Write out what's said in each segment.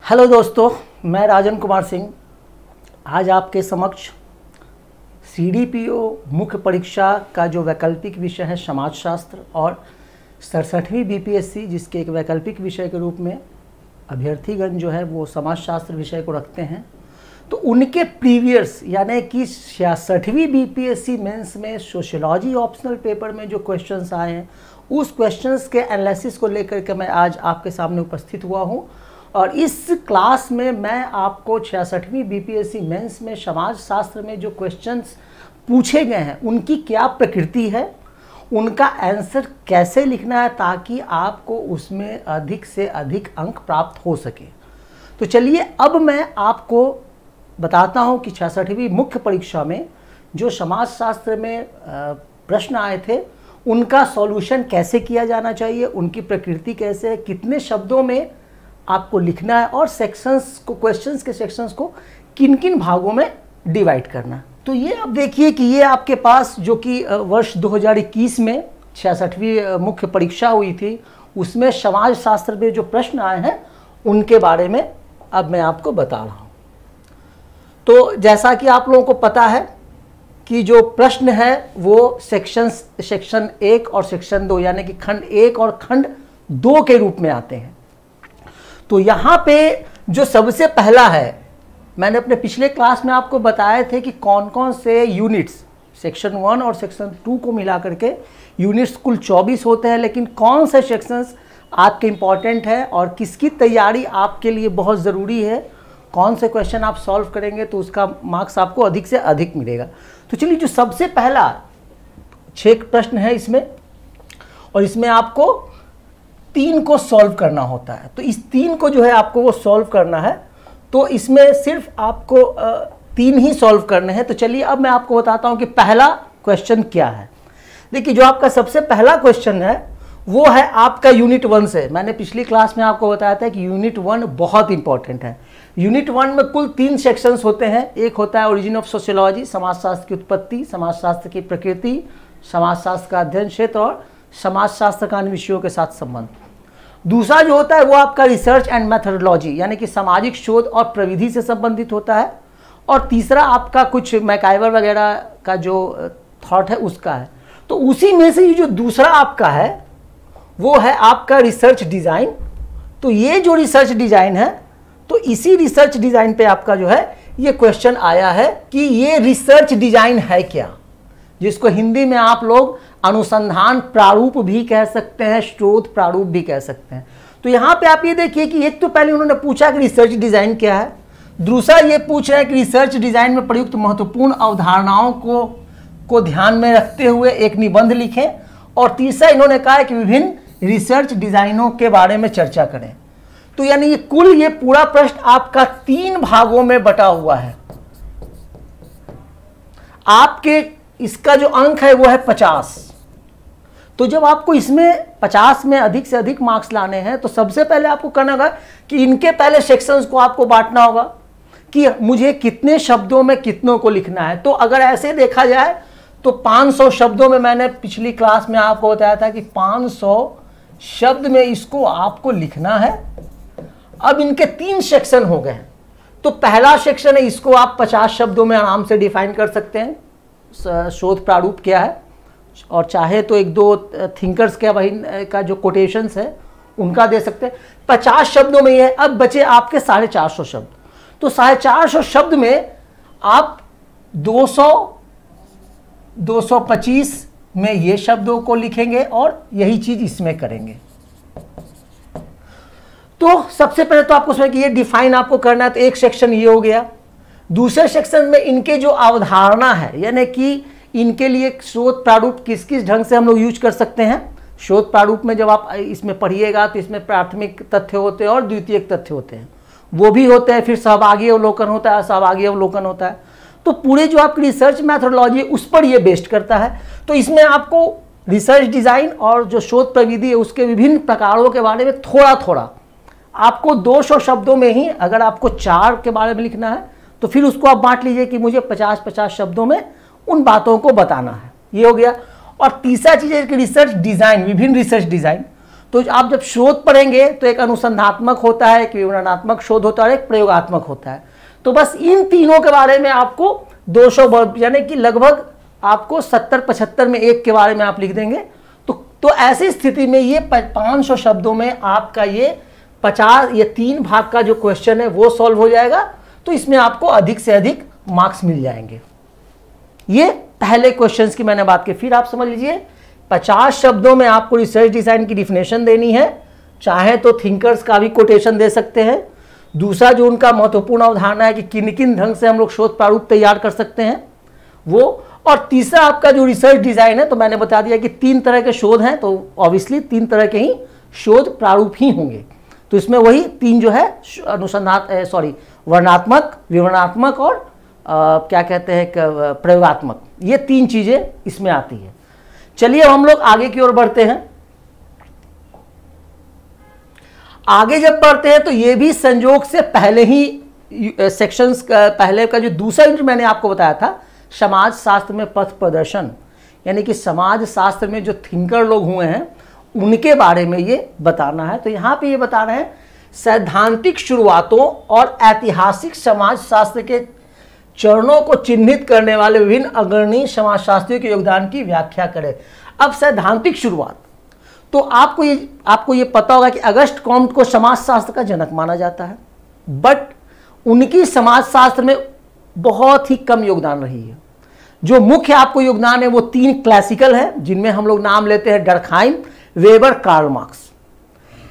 Hello दोस्तों, मैं राजन कुमार सिंह आज आपके समक्ष सीडीपीओ मुख्य परीक्षा का जो वैकल्पिक विषय है समाजशास्त्र और 67वीं बीपीएससी जिसके एक वैकल्पिक विषय के रूप में अभ्यर्थीगण जो है वो समाजशास्त्र विषय को रखते हैं, तो उनके प्रीवियस यानी कि 66वीं बीपीएससी मेंस में सोशियोलॉजी ऑप्शनल पेपर में जो क्वेश्चंस आए हैं उस क्वेश्चंस के एनालिसिस को लेकर के मैं आज आपके सामने उपस्थित हुआ हूं। और इस क्लास में मैं आपको 66वीं बीपीएससी मेंस में समाजशास्त्र में जो क्वेश्चंस पूछे गए हैं उनकी क्या प्रकृति है, उनका आंसर कैसे लिखना है ताकि आपको उसमें अधिक से अधिक अंक प्राप्त हो सके। तो चलिए अब मैं आपको बताता हूं कि 66वीं मुख्य परीक्षा में जो समाजशास्त्र में प्रश्न आए थे उनका सॉल्यूशन कैसे किया जाना चाहिए, उनकी प्रकृति कैसे है, कितने शब्दों में आपको लिखना है और सेक्शंस को, क्वेश्चंस के सेक्शंस को किन किन भागों में डिवाइड करना। तो ये आप देखिए कि ये आपके पास जो कि वर्ष 2021 में 66वीं मुख्य परीक्षा हुई थी उसमें समाजशास्त्र में जो प्रश्न आए हैं उनके बारे में अब मैं आपको बता रहा हूँ। तो जैसा कि आप लोगों को पता है कि जो प्रश्न है वो सेक्शन 1 और सेक्शन 2 यानी कि खंड 1 और खंड 2 के रूप में आते हैं। तो यहाँ पे जो सबसे पहला है, मैंने अपने पिछले क्लास में आपको बताए थे कि कौन कौन से यूनिट्स सेक्शन 1 और सेक्शन 2 को मिला करके यूनिट्स कुल 24 होते हैं, लेकिन कौन से सेक्शंस आपके इम्पॉर्टेंट है और किसकी तैयारी आपके लिए बहुत ज़रूरी है, कौन से क्वेश्चन आप सॉल्व करेंगे तो उसका मार्क्स आपको अधिक से अधिक मिलेगा। तो चलिए जो सबसे पहला 6 प्रश्न है इसमें, और इसमें आपको 3 को सॉल्व करना होता है। तो इस 3 को जो है आपको वो सॉल्व करना है, तो इसमें सिर्फ आपको 3 ही सॉल्व करने हैं। तो चलिए अब मैं आपको बताता हूं कि पहला क्वेश्चन क्या है। देखिए जो आपका सबसे पहला क्वेश्चन है वो है आपका यूनिट 1 से। मैंने पिछली क्लास में आपको बताया था कि यूनिट 1 बहुत इंपॉर्टेंट है। यूनिट 1 में कुल 3 सेक्शंस होते हैं। एक होता है ओरिजिन ऑफ सोशियोलॉजी, समाजशास्त्र की उत्पत्ति, समाजशास्त्र की प्रकृति, समाजशास्त्र का अध्ययन क्षेत्र और समाजशास्त्र का अन्य विषयों के साथ संबंध। दूसरा जो होता है वो आपका रिसर्च एंड मेथोडोलॉजी यानी कि सामाजिक शोध और प्रविधि से संबंधित होता है। और तीसरा आपका कुछ मैकाइवर वगैरह का जो थॉट है उसका है। तो उसी में से ये जो दूसरा आपका है वो है आपका रिसर्च डिज़ाइन। तो ये जो रिसर्च डिज़ाइन है तो इसी रिसर्च डिज़ाइन पे आपका जो है ये क्वेश्चन आया है कि ये रिसर्च डिज़ाइन है क्या, जिसको हिंदी में आप लोग अनुसंधान प्रारूप भी कह सकते हैं, शोध प्रारूप भी कह सकते हैं। तो यहाँ पे आप ये देखिए कि एक तो पहले उन्होंने पूछा कि रिसर्च डिज़ाइन क्या है, दूसरा ये पूछ रहे हैं कि रिसर्च डिज़ाइन में प्रयुक्त महत्वपूर्ण अवधारणाओं को ध्यान में रखते हुए एक निबंध लिखें, और तीसरा इन्होंने कहा है कि विभिन्न रिसर्च डिज़ाइनों के बारे में चर्चा करें। तो यानी ये कुल ये पूरा प्रश्न आपका 3 भागों में बटा हुआ है। आपके इसका जो अंक है वो है 50। तो जब आपको इसमें 50 में अधिक से अधिक मार्क्स लाने हैं तो सबसे पहले आपको करना होगा कि इनके पहले सेक्शंस को आपको बांटना होगा कि मुझे कितने शब्दों में कितनों को लिखना है। तो अगर ऐसे देखा जाए तो 500 शब्दों में, मैंने पिछली क्लास में आपको बताया था कि 500 शब्द में इसको आपको लिखना है। अब इनके 3 सेक्शन हो गए। तो पहला सेक्शन है, इसको आप 50 शब्दों में आराम से डिफाइन कर सकते हैं, शोध प्रारूप क्या है, और चाहे तो 1-2 थिंकर्स के वही का जो कोटेशंस है उनका दे सकते हैं। 50 शब्दों में ये है। अब बचे आपके 450 शब्द। तो 450 शब्द में आप 225 में ये शब्दों को लिखेंगे और यही चीज इसमें करेंगे। तो सबसे पहले तो आपको उसमें कि ये डिफाइन आपको करना है, तो एक सेक्शन ये हो गया। दूसरे सेक्शन में इनके जो अवधारणा है यानी कि इनके लिए शोध प्रारूप किस किस ढंग से हम लोग यूज कर सकते हैं। शोध प्रारूप में जब आप इसमें पढ़िएगा तो इसमें प्राथमिक तथ्य होते हैं और द्वितीयक तथ्य होते हैं, वो भी होते हैं। फिर सहभागी अवलोकन होता है, सहभागी अवलोकन होता है। तो पूरे जो आपकी रिसर्च मैथोडोलॉजी है उस पर ये बेस्ड करता है। तो इसमें आपको रिसर्च डिज़ाइन और जो शोध प्रविधि है उसके विभिन्न प्रकारों के बारे में थोड़ा थोड़ा आपको 200 शब्दों में ही, अगर आपको 4 के बारे में लिखना है तो फिर उसको आप बांट लीजिए कि मुझे 50-50 शब्दों में उन बातों को बताना है। ये हो गया। और तीसरा चीज़ है कि रिसर्च डिज़ाइन, विभिन्न रिसर्च डिज़ाइन। तो आप जब शोध पढ़ेंगे तो एक अनुसंधात्मक होता है, एक विवरणात्मक शोध होता है और एक प्रयोगात्मक होता है। तो बस इन तीनों के बारे में आपको 200 वर्ड यानी कि लगभग आपको 70-75 में एक के बारे में आप लिख देंगे। तो ऐसी स्थिति में ये 500 शब्दों में आपका ये 50 या 3 भाग का जो क्वेश्चन है वो सॉल्व हो जाएगा। तो इसमें आपको अधिक से अधिक मार्क्स मिल जाएंगे। ये पहले क्वेश्चंस की मैंने बात की। फिर आप समझ लीजिए 50 शब्दों में आपको रिसर्च डिजाइन की डिफिनेशन देनी है, चाहे तो थिंकर्स का भी कोटेशन दे सकते हैं। दूसरा जो उनका महत्वपूर्ण अवधारणा है कि किन किन ढंग से हम लोग शोध प्रारूप तैयार कर सकते हैं वो, और तीसरा आपका जो रिसर्च डिजाइन है, तो मैंने बता दिया कि 3 तरह के शोध हैं, तो ऑब्वियसली 3 तरह के ही शोध प्रारूप ही होंगे। तो इसमें वही 3 जो है अनुसंधान वर्णनात्मक, विवरणात्मक और क्या कहते हैं प्रयोगात्मक, ये 3 चीजें इसमें आती है। चलिए अब हम लोग आगे की ओर बढ़ते हैं। आगे जब बढ़ते हैं तो ये भी संयोग से पहले ही सेक्शंस का पहले का जो दूसरा यूनिट मैंने आपको बताया था, समाज शास्त्र में पथ प्रदर्शन, यानी कि समाज शास्त्र में जो थिंकर लोग हुए हैं उनके बारे में ये बताना है। तो यहाँ पे ये बता रहे हैं सैद्धांतिक शुरुआतों और ऐतिहासिक समाज शास्त्र के चरणों को चिन्हित करने वाले विभिन्न अग्रणी समाजशास्त्रियों के योगदान की व्याख्या करें। अब सैद्धांतिक शुरुआत, तो आपको ये पता होगा कि अगस्ट कॉम्ट को समाजशास्त्र का जनक माना जाता है, बट उनकी समाजशास्त्र में बहुत ही कम योगदान रही है। जो मुख्य आपको योगदान है वो 3 क्लासिकल है, जिनमें हम लोग नाम लेते हैं Durkheim, Weber, Karl Marx.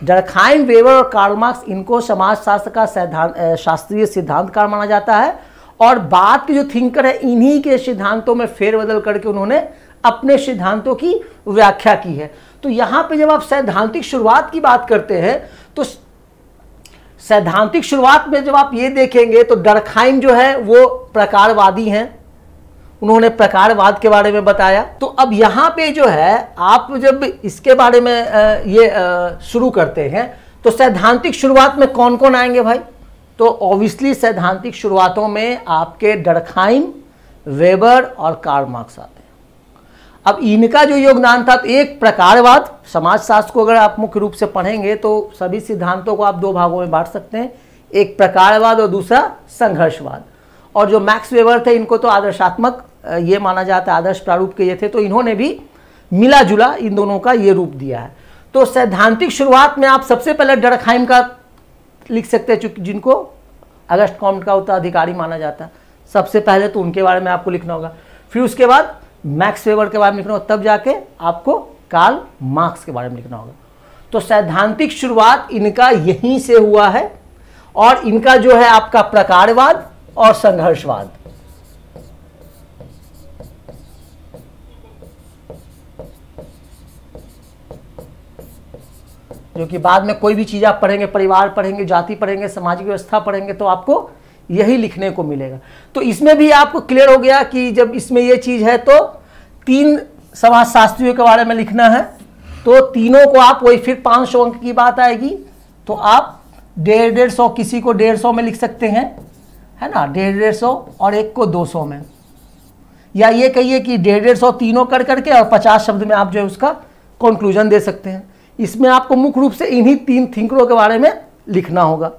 Durkheim, Weber और कार्ल मार्क्स, इनको समाजशास्त्र का शास्त्रीय सिद्धांतकार माना जाता है, और बाद के जो थिंकर है इन्हीं के सिद्धांतों में फेरबदल करके उन्होंने अपने सिद्धांतों की व्याख्या की है। तो यहां पे जब आप सैद्धांतिक शुरुआत की बात करते हैं तो सैद्धांतिक शुरुआत में जब आप ये देखेंगे तो डर्कहाइम जो है वो प्रकारवादी हैं, उन्होंने प्रकारवाद के बारे में बताया। तो अब यहाँ पे जो है आप जब इसके बारे में ये शुरू करते हैं तो सैद्धांतिक शुरुआत में कौन कौन आएंगे भाई? तो ऑब्वियसली सैद्धांतिक शुरुआतों में आपके डर्कहाइम, वेबर और कार्ल मार्क्स आते हैं। अब इनका जो योगदान था, तो एक प्रकारवाद, समाजशास्त्र को अगर आप मुख्य रूप से पढ़ेंगे तो सभी सिद्धांतों को आप 2 भागों में बांट सकते हैं, एक प्रकारवाद और दूसरा संघर्षवाद। और जो मैक्स वेबर थे इनको तो आदर्शात्मक ये माना जाता है, आदर्श प्रारूप के ये थे, तो इन्होंने भी मिला जुला इन दोनों का ये रूप दिया है। तो सैद्धांतिक शुरुआत में आप सबसे पहले डर्कहाइम का लिख सकते हैं, चूंकि जिनको अगस्ट कॉम्ट का उत्तराधिकारी माना जाता है। सबसे पहले तो उनके बारे में आपको लिखना होगा, फिर उसके बाद मैक्स वेबर के बारे में लिखना होगा, तब जाके आपको कार्ल मार्क्स के बारे में लिखना होगा। तो सैद्धांतिक शुरुआत इनका यहीं से हुआ है, और इनका जो है आपका प्रकारवाद और संघर्षवाद। जो कि बाद में कोई भी चीज आप पढ़ेंगे, परिवार पढ़ेंगे, जाति पढ़ेंगे, सामाजिक व्यवस्था पढ़ेंगे, तो आपको यही लिखने को मिलेगा। तो इसमें भी आपको क्लियर हो गया कि जब इसमें ये चीज है तो 3 समाजशास्त्रियों के बारे में लिखना है, तो तीनों को आप वही फिर 500 अंक की बात आएगी, तो आप 150 किसी को 150 में लिख सकते हैं, है ना, 150 और एक को 200 में, या ये कहिए कि 150 तीनों कर करके और 50 शब्द में आप जो है उसका कंक्लूजन दे सकते हैं। इसमें आपको मुख्य रूप से इन्हीं 3 थिंकरों के बारे में लिखना होगा।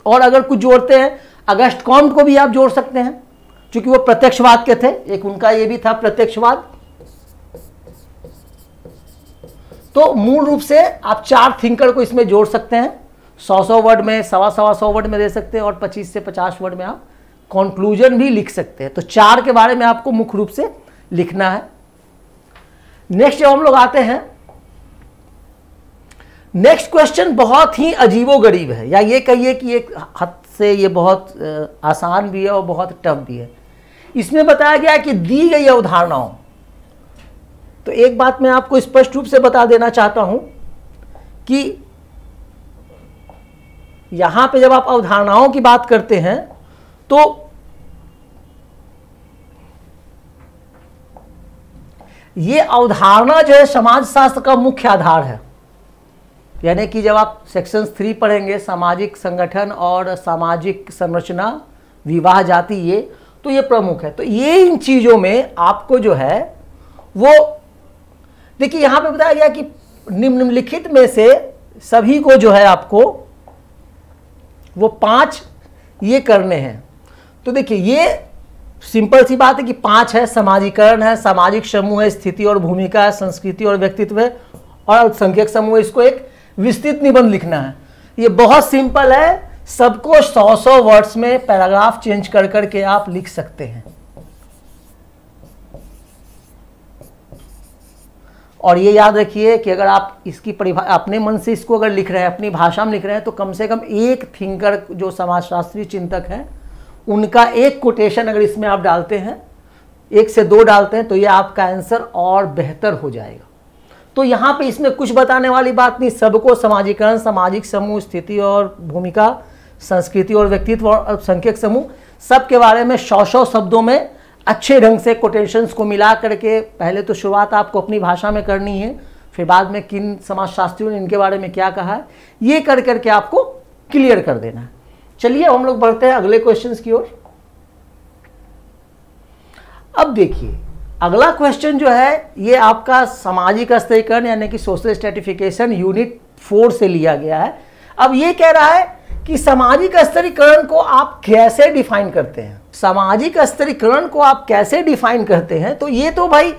और अगर कुछ जोड़ते हैं, अगस्ट कॉम्ट को भी आप जोड़ सकते हैं, क्योंकि वो प्रत्यक्षवाद के थे, एक उनका ये भी था प्रत्यक्षवाद। तो मूल रूप से आप 4 थिंकर को इसमें जोड़ सकते हैं, 100 वर्ड में, 100 वर्ड में दे सकते हैं, और 25 से 50 वर्ड में आप कंक्लूजन भी लिख सकते हैं। तो 4 के बारे में आपको मुख्य रूप से लिखना है। नेक्स्ट जब हम लोग आते हैं, नेक्स्ट क्वेश्चन बहुत ही अजीबोगरीब है, या ये कहिए कि एक हद से ये बहुत आसान भी है और बहुत टफ भी है। इसमें बताया गया है कि दी गई अवधारणाओं, तो एक बात मैं आपको स्पष्ट रूप से बता देना चाहता हूं कि यहां पे जब आप अवधारणाओं की बात करते हैं तो ये अवधारणा जो है समाजशास्त्र का मुख्य आधार है। यानी कि जब आप सेक्शन 3 पढ़ेंगे, सामाजिक संगठन और सामाजिक संरचना, विवाह, जाति, ये तो ये प्रमुख है। तो ये इन चीजों में आपको जो है वो देखिए, यहां पे बताया गया कि निम्नलिखित में से सभी को जो है आपको वो 5 ये करने हैं। तो देखिए ये सिंपल सी बात है कि 5 है, समाजीकरण है, सामाजिक समूह है, स्थिति और भूमिका है, संस्कृति और व्यक्तित्व है, और अल्पसंख्यक समूह है। इसको एक विस्तृत निबंध लिखना है। ये बहुत सिंपल है, सबको 100 वर्ड्स में पैराग्राफ चेंज कर करके आप लिख सकते हैं। और ये याद रखिए कि अगर आप इसकी अपने मन से इसको अगर लिख रहे हैं, अपनी भाषा में लिख रहे हैं, तो कम से कम एक थिंकर जो समाजशास्त्री चिंतक हैं उनका एक कोटेशन अगर इसमें आप डालते हैं, 1 से 2 डालते हैं, तो ये आपका आंसर और बेहतर हो जाएगा। तो यहाँ पे इसमें कुछ बताने वाली बात नहीं, सबको समाजीकरण, सामाजिक समूह, स्थिति और भूमिका, संस्कृति और व्यक्तित्व और अल्पसंख्यक समूह, सब के बारे में 100 शब्दों में अच्छे ढंग से कोटेशंस को मिला करके, पहले तो शुरुआत आपको अपनी भाषा में करनी है, फिर बाद में किन समाजशास्त्रियों ने इनके बारे में क्या कहा है, ये कर करके आपको क्लियर कर देना है। चलिए हम लोग बढ़ते हैं अगले क्वेश्चंस की ओर। अब देखिए अगला क्वेश्चन जो है ये आपका सामाजिक स्तरीकरण यानी कि सोशल स्ट्रेटिफिकेशन यूनिट 4 से लिया गया है। अब ये कह रहा है कि सामाजिक स्तरीकरण को आप कैसे डिफाइन करते हैं। सामाजिक स्तरीकरण को आप कैसे डिफाइन करते हैं, तो ये तो भाई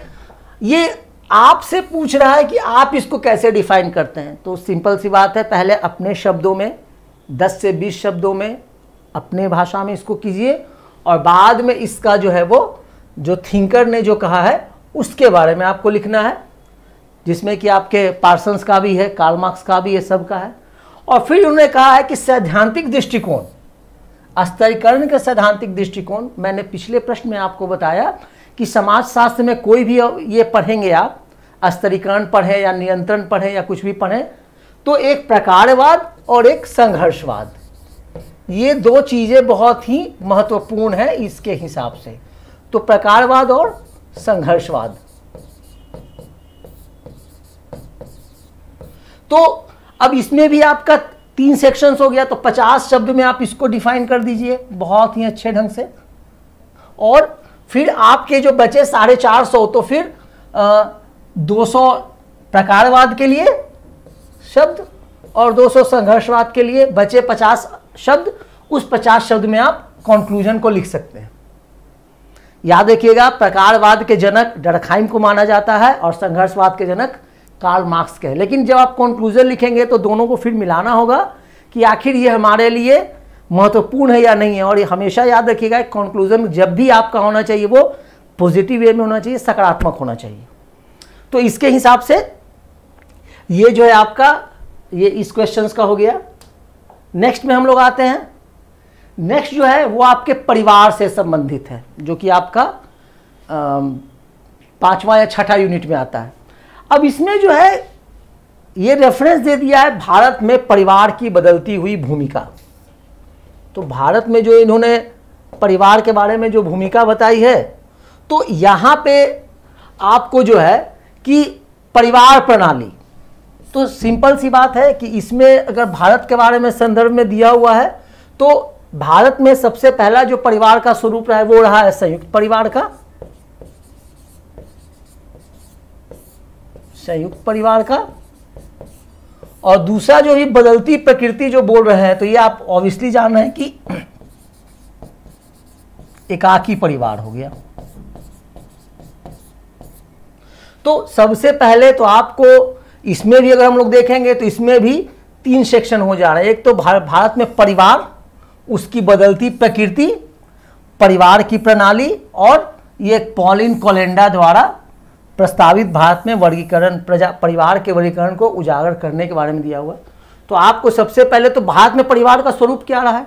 ये आपसे पूछ रहा है कि आप इसको कैसे डिफाइन करते हैं। तो सिंपल सी बात है, पहले अपने शब्दों में 10 से 20 शब्दों में अपने भाषा में इसको कीजिए, और बाद में इसका जो है वो जो थिंकर ने जो कहा है उसके बारे में आपको लिखना है, जिसमें कि आपके पार्सन्स का भी है, कार्ल मार्क्स का भी है, सबका है। और फिर उन्होंने कहा है कि सैद्धांतिक दृष्टिकोण, स्तरीकरण का सैद्धांतिक दृष्टिकोण, मैंने पिछले प्रश्न में आपको बताया कि समाजशास्त्र में कोई भी ये पढ़ेंगे आप, स्तरीकरण पढ़ें या नियंत्रण पढ़ें या कुछ भी पढ़ें, तो एक प्रकारवाद और एक संघर्षवाद, ये 2 चीज़ें बहुत ही महत्वपूर्ण है इसके हिसाब से। तो प्रकारवाद और संघर्षवाद। तो अब इसमें भी आपका 3 सेक्शंस हो गया, तो 50 शब्द में आप इसको डिफाइन कर दीजिए बहुत ही अच्छे ढंग से। और फिर आपके जो बचे 450, तो फिर 200 प्रकारवाद के लिए शब्द और 200 संघर्षवाद के लिए, बचे 50 शब्द। उस 50 शब्द में आप कंक्लूजन को लिख सकते हैं। याद रखिएगा, प्रकारवाद के जनक डर्कहाइम को माना जाता है और संघर्षवाद के जनक कार्ल मार्क्स के। लेकिन जब आप कंक्लूजन लिखेंगे तो दोनों को फिर मिलाना होगा कि आखिर ये हमारे लिए महत्वपूर्ण है या नहीं है। और ये हमेशा याद रखिएगा, कंक्लूजन जब भी आपका होना चाहिए वो पॉजिटिव वे में होना चाहिए, सकारात्मक होना चाहिए। तो इसके हिसाब से ये जो है आपका ये इस क्वेश्चंस का हो गया। नेक्स्ट में हम लोग आते हैं। नेक्स्ट जो है वो आपके परिवार से संबंधित है, जो कि आपका 5वां या 6ठा यूनिट में आता है। अब इसमें जो है ये रेफरेंस दे दिया है भारत में परिवार की बदलती हुई भूमिका। तो भारत में जो इन्होंने परिवार के बारे में जो भूमिका बताई है, तो यहाँ पे आपको जो है कि परिवार प्रणाली, तो सिंपल सी बात है कि इसमें अगर भारत के बारे में संदर्भ में दिया हुआ है, तो भारत में सबसे पहला जो परिवार का स्वरूप रहा है वो रहा है संयुक्त परिवार का, संयुक्त परिवार का। और दूसरा जो ये बदलती प्रकृति जो बोल रहे हैं, तो ये आप ऑब्वियसली जान रहे हैं कि एकाकी परिवार हो गया। तो सबसे पहले तो आपको इसमें भी अगर हम लोग देखेंगे तो इसमें भी 3 सेक्शन हो जा रहे हैं। एक तो भारत में परिवार, उसकी बदलती प्रकृति, परिवार की प्रणाली, और ये पॉलिन कोलेंडा द्वारा प्रस्तावित भारत में वर्गीकरण, परिवार के वर्गीकरण को उजागर करने के बारे में दिया हुआ। तो आपको सबसे पहले तो भारत में परिवार का स्वरूप क्या रहा है।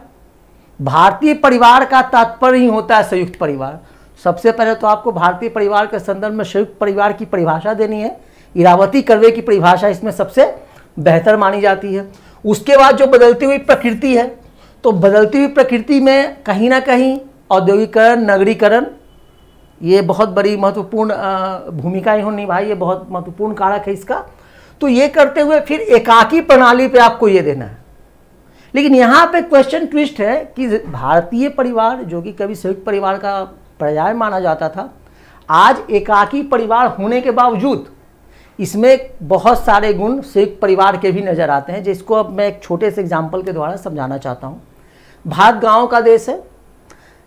भारतीय परिवार का तात्पर्य ही होता है संयुक्त परिवार। सबसे पहले तो आपको भारतीय परिवार के संदर्भ में संयुक्त परिवार की परिभाषा देनी है। इरावती कर्वे की परिभाषा इसमें सबसे बेहतर मानी जाती है। उसके बाद जो बदलती हुई प्रकृति है, तो बदलती हुई प्रकृति में कहीं ना कहीं औद्योगिकरण, नगरीकरण, ये बहुत बड़ी महत्वपूर्ण भूमिका इन्होंने निभाई, ये बहुत महत्वपूर्ण कारक है इसका। तो ये करते हुए फिर एकाकी प्रणाली पे आपको ये देना है। लेकिन यहाँ पे क्वेश्चन ट्विस्ट है कि भारतीय परिवार, जो कि कभी संयुक्त परिवार का पर्याय माना जाता था, आज एकाकी परिवार होने के बावजूद इसमें बहुत सारे गुण संयुक्त परिवार के भी नज़र आते हैं, जिसको अब मैं एक छोटे से एग्जाम्पल के द्वारा समझाना चाहता हूँ। भारत गांव का देश है।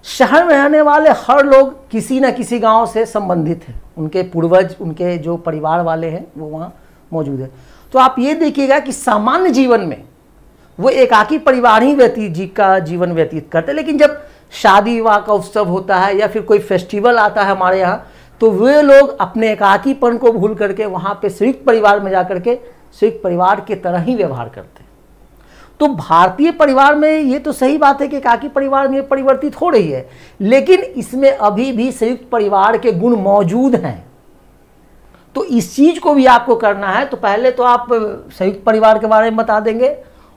शहर में रहने वाले हर लोग किसी न किसी गांव से संबंधित हैं, उनके पूर्वज, उनके जो परिवार वाले हैं वो वहाँ मौजूद है। तो आप ये देखिएगा कि सामान्य जीवन में वो एकाकी परिवार ही जीवन व्यतीत करते हैं, लेकिन जब शादी विवाह का उत्सव होता है या फिर कोई फेस्टिवल आता है हमारे यहाँ, तो वे लोग अपने एकाकीपन को भूल करके वहाँ पे संयुक्त परिवार में जा करके संयुक्त परिवार के तरह ही व्यवहार करते हैं। तो भारतीय परिवार में ये तो सही बात है कि एकाकी परिवार में परिवर्तित हो रही है, लेकिन इसमें अभी भी संयुक्त परिवार के गुण मौजूद हैं। तो इस चीज़ को भी आपको करना है। तो पहले तो आप संयुक्त परिवार के बारे में बता देंगे,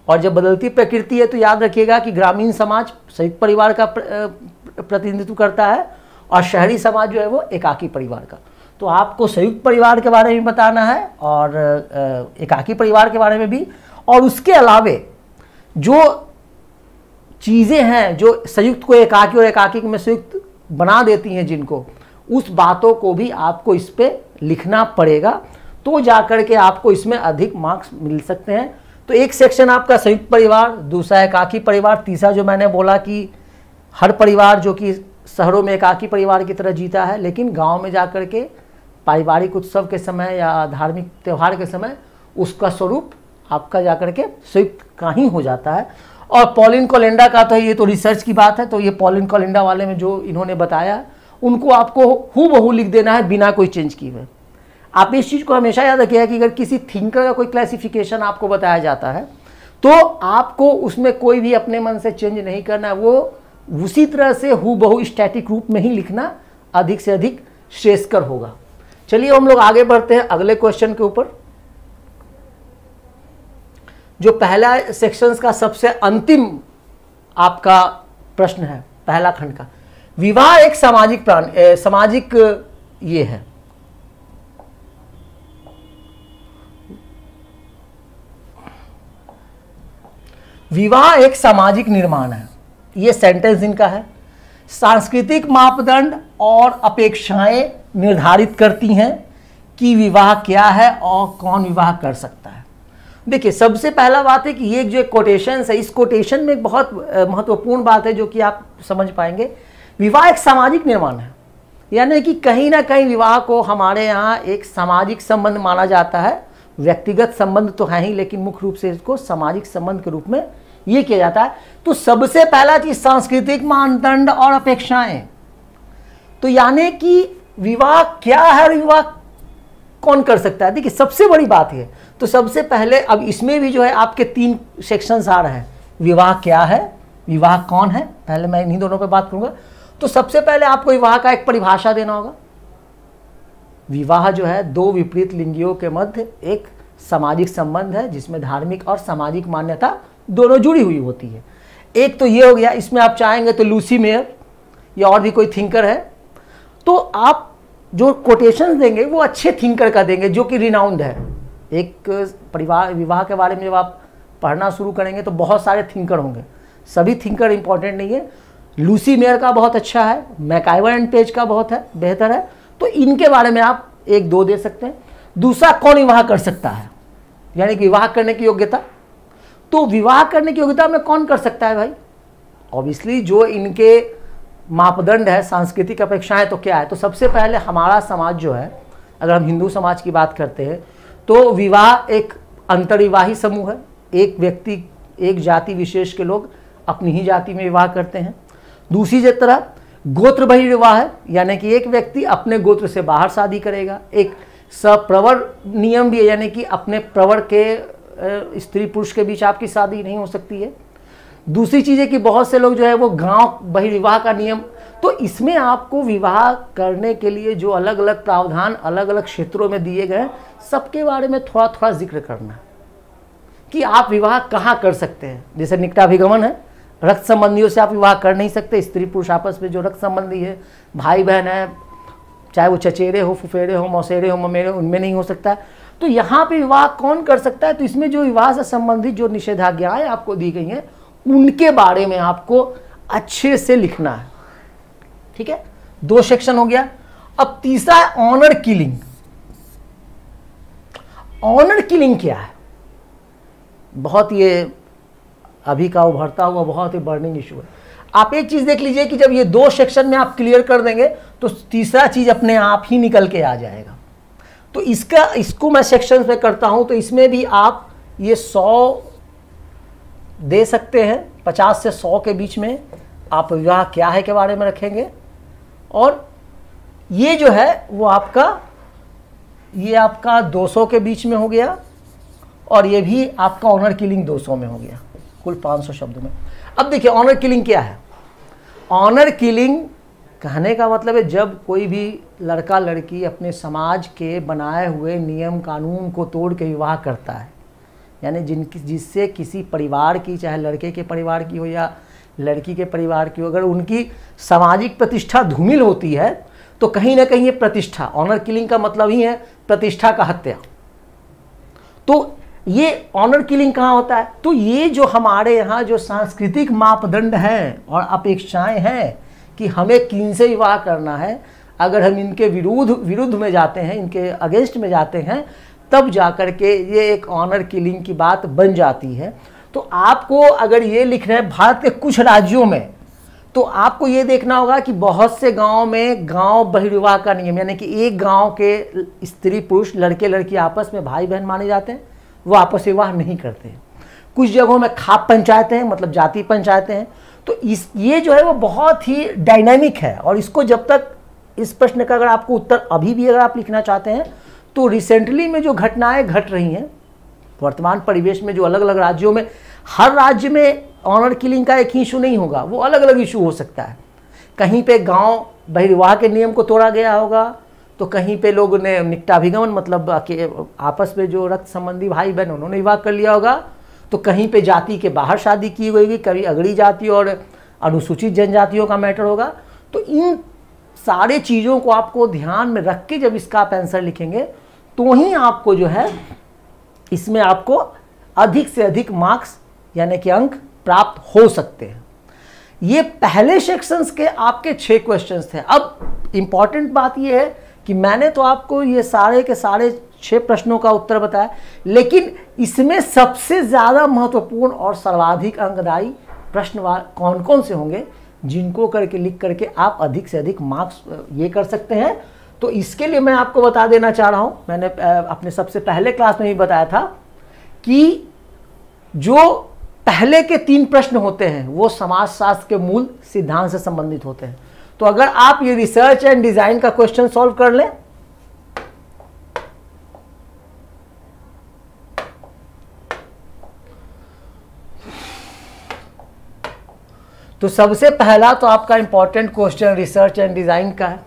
और जब बदलती प्रकृति है तो याद रखिएगा कि ग्रामीण समाज संयुक्त परिवार का प्रतिनिधित्व करता है और शहरी समाज जो है वो एकाकी परिवार का। तो आपको संयुक्त परिवार के बारे में बताना है और एकाकी परिवार के बारे में भी, और उसके अलावे जो चीज़ें हैं जो संयुक्त को एकाकी और एकाकी में संयुक्त बना देती हैं जिनको, उस बातों को भी आपको इस पर लिखना पड़ेगा, तो जाकर के आपको इसमें अधिक मार्क्स मिल सकते हैं। तो एक सेक्शन आपका संयुक्त परिवार, दूसरा एकाकी परिवार, तीसरा जो मैंने बोला कि हर परिवार जो कि शहरों में एकाकी परिवार की तरह जीता है, लेकिन गांव में जाकर के पारिवारिक उत्सव के समय या धार्मिक त्यौहार के समय उसका स्वरूप आपका जाकर के संयुक्त का ही हो जाता है। और पॉलिन कोलिंडा का तो ये तो रिसर्च की बात है, तो ये पॉलिन कोलिंडा वाले में जो इन्होंने बताया उनको आपको हूबहू लिख देना है बिना कोई चेंज किए हुए। आप इस चीज़ को हमेशा याद रखिएगा कि अगर किसी थिंकर का कोई क्लासिफिकेशन आपको बताया जाता है तो आपको उसमें कोई भी अपने मन से चेंज नहीं करना है, वो उसी तरह से हूबहू स्टैटिक रूप में ही लिखना अधिक से अधिक श्रेयस्कर होगा। चलिए हम लोग आगे बढ़ते हैं अगले क्वेश्चन के ऊपर, जो पहला सेक्शंस का सबसे अंतिम आपका प्रश्न है, पहला खंड का। विवाह एक सामाजिक ये है। विवाह एक सामाजिक निर्माण है, ये सेंटेंस इनका है। सांस्कृतिक मापदंड और अपेक्षाएं निर्धारित करती हैं कि विवाह क्या है और कौन विवाह कर सकता है। देखिए, सबसे पहला बात है कि ये जो कोटेशन है, इस कोटेशन में एक बहुत महत्वपूर्ण बात है जो कि आप समझ पाएंगे। विवाह एक सामाजिक निर्माण है, यानी कि कहीं ना कहीं विवाह को हमारे यहाँ एक सामाजिक संबंध माना जाता है। व्यक्तिगत संबंध तो है ही, लेकिन मुख्य रूप से इसको सामाजिक संबंध के रूप में ये किया जाता है। तो सबसे पहला चीज सांस्कृतिक मानदंड और अपेक्षाएं। तो यानी कि विवाह क्या है, विवाह कौन कर सकता है। देखिए, सबसे बड़ी बात है। तो सबसे पहले अब इसमें भी जो है आपके 3 सेक्शंस आ रहे हैं। विवाह क्या है, विवाह कौन है, पहले मैं इन्हीं दोनों पे बात करूंगा। तो सबसे पहले आपको विवाह का एक परिभाषा देना होगा। विवाह जो है 2 विपरीत लिंगियों के मध्य एक सामाजिक संबंध है जिसमें धार्मिक और सामाजिक मान्यता दोनों जुड़ी हुई होती है। एक तो ये हो गया, इसमें आप चाहेंगे तो लूसी मेयर या और भी कोई थिंकर है, तो आप जो कोटेशन देंगे वो अच्छे थिंकर का देंगे जो कि रिनाउंड है। एक परिवार विवाह के बारे में जब आप पढ़ना शुरू करेंगे तो बहुत सारे थिंकर होंगे, सभी थिंकर इंपॉर्टेंट नहीं है। लूसी मेयर का बहुत अच्छा है, मैकआइवर एंड पेज का बहुत है, बेहतर है, तो इनके बारे में आप 1-2 दे सकते हैं। दूसरा, कौन विवाह कर सकता है, यानी कि विवाह करने की योग्यता। तो विवाह करने की योग्यता में कौन कर सकता है भाई? ऑब्वियसली जो इनके मापदंड है, सांस्कृतिक अपेक्षाएं तो क्या है। तो सबसे पहले हमारा समाज जो है, अगर हम हिंदू समाज की बात करते हैं तो विवाह एक अंतर्विवाही समूह है। एक व्यक्ति, एक जाति विशेष के लोग अपनी ही जाति में विवाह करते हैं। दूसरी तरह गोत्र बहिर्विवाह है, यानी कि एक व्यक्ति अपने गोत्र से बाहर शादी करेगा। एक सप्रवर नियम भी है, यानी कि अपने प्रवर के स्त्री पुरुष के बीच आपकी शादी नहीं हो सकती है। दूसरी चीज़ है कि बहुत से लोग जो है वो गांव बहिर्विवाह का नियम। तो इसमें आपको विवाह करने के लिए जो अलग अलग प्रावधान अलग अलग क्षेत्रों में दिए गए, सबके बारे में थोड़ा थोड़ा जिक्र करना है कि आप विवाह कहाँ कर सकते हैं। जैसे निकटाभिगमन है, रक्त संबंधियों से आप विवाह कर नहीं सकते। स्त्री पुरुष आपस में जो रक्त संबंधी है, भाई बहन है, चाहे वो चचेरे हो, फुफेरे हो, मौसेरे हो, ममेरे, उनमें नहीं हो सकता है। तो यहाँ पे विवाह कौन कर सकता है? तो इसमें जो विवाह से संबंधित जो निषेधाज्ञाएं आपको दी गई हैं उनके बारे में आपको अच्छे से लिखना है। ठीक है, 2 सेक्शन हो गया। अब तीसरा है ऑनर किलिंग। ऑनर किलिंग क्या है? बहुत ये अभी का उभरता हुआ बहुत ही बर्निंग इशू है। आप एक चीज़ देख लीजिए कि जब ये 2 सेक्शन में आप क्लियर कर देंगे तो तीसरा चीज़ अपने आप ही निकल के आ जाएगा। तो इसको मैं सेक्शन में करता हूं, तो इसमें भी आप ये 100 दे सकते हैं, 50 से 100 के बीच में आप विवाह क्या है के बारे में रखेंगे। और ये जो है वो आपका 200 के बीच में हो गया, और ये भी आपका ऑनर किलिंग 200 में हो गया, कुल 500 शब्दों में। अब देखिए ऑनर किलिंग क्या है। ऑनर किलिंग कहने का मतलब है जब कोई भी लड़का लड़की अपने समाज के बनाए हुए नियम कानून को तोड़ के विवाह करता है, यानी जिससे किसी परिवार की, चाहे लड़के के परिवार की हो या लड़की के परिवार की हो, अगर उनकी सामाजिक प्रतिष्ठा धूमिल होती है तो कहीं ना कहीं ये प्रतिष्ठा, ऑनर किलिंग का मतलब ही है प्रतिष्ठा का हत्या। तो ये ऑनर किलिंग कहाँ होता है? तो ये जो हमारे यहाँ जो सांस्कृतिक मापदंड हैं और अपेक्षाएं हैं कि हमें किनसे विवाह करना है, अगर हम इनके विरुद्ध में जाते हैं, इनके अगेंस्ट में जाते हैं, तब जाकर के ये एक ऑनर किलिंग की बात बन जाती है। तो आपको अगर ये लिखना है भारत के कुछ राज्यों में, तो आपको ये देखना होगा कि बहुत से गांव में गांव बहिर्विवाह का नियम, यानी कि एक गांव के स्त्री पुरुष लड़के लड़की आपस में भाई बहन माने जाते हैं, वो आपस विवाह नहीं करते हैं। कुछ जगहों में खाप पंचायतें हैं, मतलब जाति पंचायतें हैं। तो ये जो है वो बहुत ही डायनामिक है, और इसको जब तक इस प्रश्न का अगर आपको उत्तर अभी भी अगर आप लिखना चाहते हैं, तो रिसेंटली में जो घटनाएं घट रही हैं वर्तमान परिवेश में, जो अलग अलग राज्यों में, हर राज्य में ऑनर किलिंग का एक ही इशू नहीं होगा, वो अलग अलग इशू हो सकता है। कहीं पे गांव बहिर्विवाह के नियम को तोड़ा गया होगा, तो कहीं पे लोगों ने निकटाभिगमन, मतलब आपस में जो रक्त संबंधी भाई बहन उन्होंने विवाह कर लिया होगा, तो कहीं पे जाति के बाहर शादी की गई होगी, कभी अगड़ी जाति और अनुसूचित जनजातियों का मैटर होगा। तो इन सारे चीज़ों को आपको ध्यान में रख के जब इसका आप आंसर लिखेंगे, तो ही आपको जो है इसमें आपको अधिक से अधिक मार्क्स यानी कि अंक प्राप्त हो सकते हैं। ये पहले सेक्शंस के आपके 6 क्वेश्चंस थे। अब इंपॉर्टेंट बात ये है कि मैंने तो आपको ये सारे के सारे 6 प्रश्नों का उत्तर बताया, लेकिन इसमें सबसे ज़्यादा महत्वपूर्ण और सर्वाधिक अंकदायी प्रश्न कौन कौन से होंगे, जिनको करके लिख करके आप अधिक से अधिक मार्क्स ये कर सकते हैं। तो इसके लिए मैं आपको बता देना चाह रहा हूँ, मैंने अपने सबसे पहले क्लास में भी बताया था कि जो पहले के 3 प्रश्न होते हैं वो समाजशास्त्र के मूल सिद्धांत से संबंधित होते हैं। तो अगर आप ये रिसर्च एंड डिजाइन का क्वेश्चन सॉल्व कर लें, तो सबसे पहला तो आपका important question research and design का है।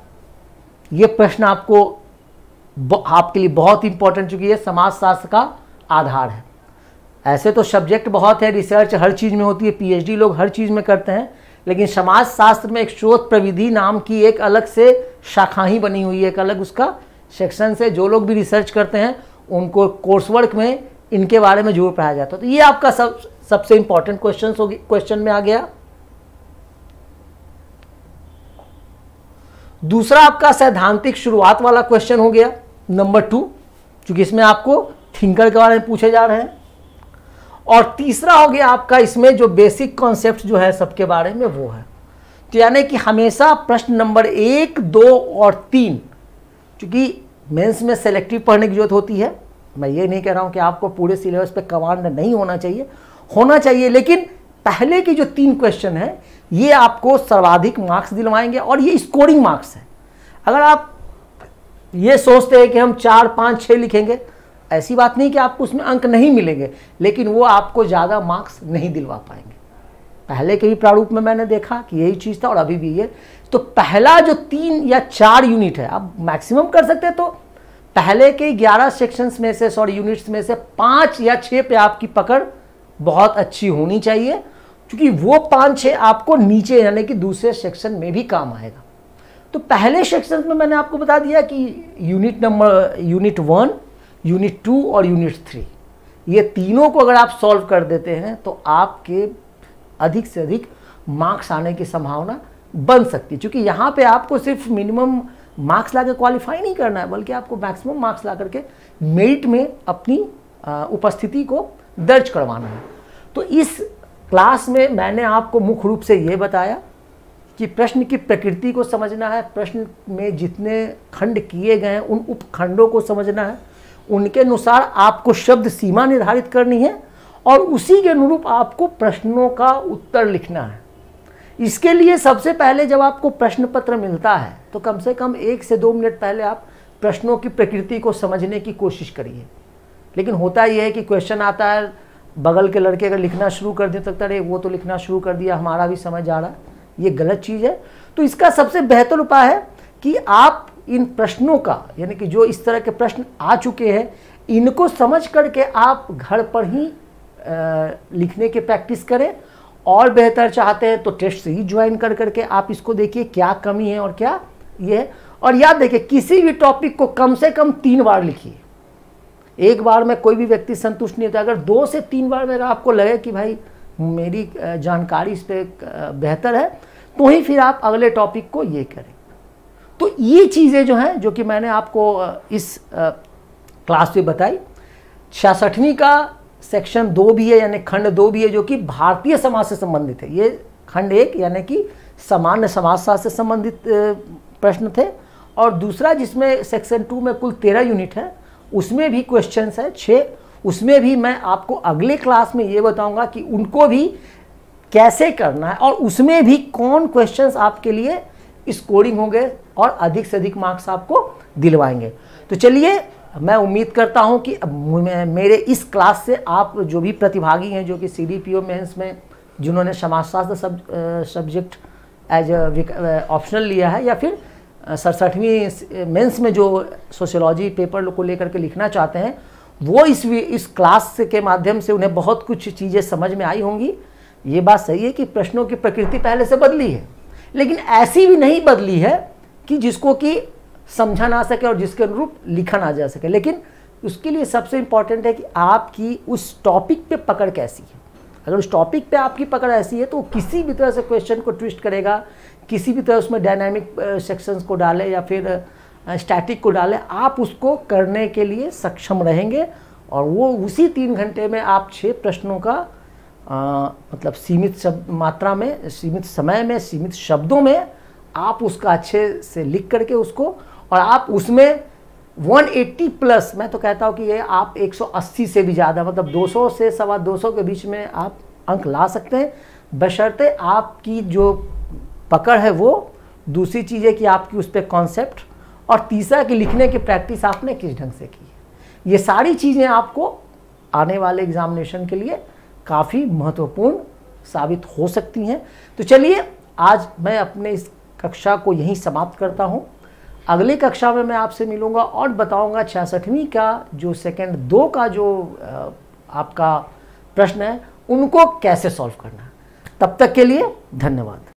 ये प्रश्न आपके लिए बहुत इंपॉर्टेंट, चूंकि ये समाजशास्त्र का आधार है। ऐसे तो सब्जेक्ट बहुत है, रिसर्च हर चीज़ में होती है, पीएचडी लोग हर चीज़ में करते हैं, लेकिन समाजशास्त्र में एक शोध प्रविधि नाम की एक अलग से शाखा ही बनी हुई है, एक अलग उसका सेक्शन से। जो लोग भी रिसर्च करते हैं उनको कोर्स वर्क में इनके बारे में जरूर पढ़ाया जाता है। तो ये आपका सबसे इंपॉर्टेंट क्वेश्चन में आ गया। दूसरा आपका सैद्धांतिक शुरुआत वाला क्वेश्चन हो गया नंबर 2, क्योंकि इसमें आपको थिंकर के बारे में पूछे जा रहे हैं। और तीसरा हो गया आपका इसमें जो बेसिक कॉन्सेप्ट जो है सबके बारे में वो है। तो यानी कि हमेशा प्रश्न नंबर 1, 2 और 3, क्योंकि मेंस में सेलेक्टिव पढ़ने की जरूरत होती है। मैं ये नहीं कह रहा हूँ कि आपको पूरे सिलेबस पे कमांड नहीं होना चाहिए, लेकिन पहले की जो 3 क्वेश्चन है ये आपको सर्वाधिक मार्क्स दिलवाएंगे, और ये स्कोरिंग मार्क्स है। अगर आप ये सोचते हैं कि हम 4, 5, 6 लिखेंगे, ऐसी बात नहीं कि आपको उसमें अंक नहीं मिलेंगे, लेकिन वो आपको ज़्यादा मार्क्स नहीं दिलवा पाएंगे। पहले के भी प्रारूप में मैंने देखा कि यही चीज़ था, और अभी भी ये। तो पहला जो 3 या 4 यूनिट है, आप मैक्सिमम कर सकते हैं, तो पहले के 11 सेक्शंस में से, यूनिट्स में से 5 या 6 पे आपकी पकड़ बहुत अच्छी होनी चाहिए, क्योंकि वो 5-6 आपको नीचे यानी कि दूसरे सेक्शन में भी काम आएगा। तो पहले सेक्शन में मैंने आपको बता दिया कि यूनिट 1, यूनिट 2 और यूनिट 3, ये तीनों को अगर आप सॉल्व कर देते हैं तो आपके अधिक से अधिक मार्क्स आने की संभावना बन सकती है, क्योंकि यहाँ पे आपको सिर्फ मिनिमम मार्क्स ला के क्वालिफाई नहीं करना है, बल्कि आपको मैक्सिमम मार्क्स ला करके मेरिट में अपनी उपस्थिति को दर्ज करवाना है। तो इस क्लास में मैंने आपको मुख्य रूप से ये बताया कि प्रश्न की प्रकृति को समझना है, प्रश्न में जितने खंड किए गए हैं उन उपखंडों को समझना है, उनके अनुसार आपको शब्द सीमा निर्धारित करनी है और उसी के अनुरूप आपको प्रश्नों का उत्तर लिखना है। इसके लिए सबसे पहले जब आपको प्रश्न पत्र मिलता है तो कम से कम 1 से 2 मिनट पहले आप प्रश्नों की प्रकृति को समझने की कोशिश करिए। लेकिन होता यह है कि क्वेश्चन आता है, बगल के लड़के अगर लिखना शुरू कर दे तो लगता है वो तो लिखना शुरू कर दिया, हमारा भी समझ आ रहा है, ये गलत चीज़ है। तो इसका सबसे बेहतर उपाय है कि आप इन प्रश्नों का, यानी कि जो इस तरह के प्रश्न आ चुके हैं, इनको समझ करके आप घर पर ही लिखने की प्रैक्टिस करें। और बेहतर चाहते हैं तो टेस्ट सीरीज ज्वाइन कर करके आप इसको देखिए क्या कमी है और क्या ये है। और याद देखिए, किसी भी टॉपिक को कम से कम 3 बार लिखिए। एक बार में कोई भी व्यक्ति संतुष्ट नहीं होता। अगर 2 से 3 बार में आपको लगे कि भाई मेरी जानकारी इस पर बेहतर है, तो ही फिर आप अगले टॉपिक को ये करें। तो ये चीज़ें जो हैं, जो कि मैंने आपको इस क्लास में बताई। 66वीं का सेक्शन 2 भी है, यानी खंड 2 भी है, जो कि भारतीय समाज से संबंधित है। ये खंड 1 यानी कि सामान्य समाजशास्त्र से संबंधित प्रश्न थे, और दूसरा जिसमें सेक्शन 2 में कुल 13 यूनिट है, उसमें भी क्वेश्चंस है 6। उसमें भी मैं आपको अगले क्लास में ये बताऊंगा कि उनको भी कैसे करना है और उसमें भी कौन क्वेश्चंस आपके लिए स्कोरिंग होंगे और अधिक से अधिक मार्क्स आपको दिलवाएंगे। तो चलिए, मैं उम्मीद करता हूं कि मेरे इस क्लास से आप जो भी प्रतिभागी हैं, जो कि CDPO मेंस में जिन्होंने समाजशास्त्र सब्जेक्ट एज ऑप्शनल लिया है, या फिर 67वीं मेंस में जो सोशियोलॉजी पेपर को लेकर के लिखना चाहते हैं, वो इस क्लास के माध्यम से उन्हें बहुत कुछ चीज़ें समझ में आई होंगी। ये बात सही है कि प्रश्नों की प्रकृति पहले से बदली है, लेकिन ऐसी भी नहीं बदली है कि जिसको कि समझा ना सके और जिसके अनुरूप लिखा ना जा सके। लेकिन उसके लिए सबसे इम्पॉर्टेंट है कि आपकी उस टॉपिक पे पकड़ कैसी है। अगर उस टॉपिक पे आपकी पकड़ ऐसी है तो किसी भी तरह से क्वेश्चन को ट्विस्ट करेगा, किसी भी तरह उसमें डायनामिक सेक्शंस को डाले या फिर स्टैटिक को डाले, आप उसको करने के लिए सक्षम रहेंगे। और वो उसी 3 घंटे में आप 6 प्रश्नों का मतलब सीमित मात्रा में, सीमित समय में, सीमित शब्दों में आप उसका अच्छे से लिख करके उसको, और आप उसमें 180 प्लस, मैं तो कहता हूँ कि ये आप 180 से भी ज़्यादा, मतलब 200 से 225 के बीच में आप अंक ला सकते हैं, बशर्ते आपकी जो पकड़ है वो। दूसरी चीज़ है कि आपकी उस पर कॉन्सेप्ट, और तीसरा कि लिखने की प्रैक्टिस आपने किस ढंग से की है। ये सारी चीज़ें आपको आने वाले एग्जामिनेशन के लिए काफ़ी महत्वपूर्ण साबित हो सकती हैं। तो चलिए, आज मैं अपने इस कक्षा को यहीं समाप्त करता हूं। अगली कक्षा में मैं आपसे मिलूंगा और बताऊंगा 66वीं का जो सेकंड 2 का जो आपका प्रश्न है, उनको कैसे सॉल्व करना है। तब तक के लिए धन्यवाद।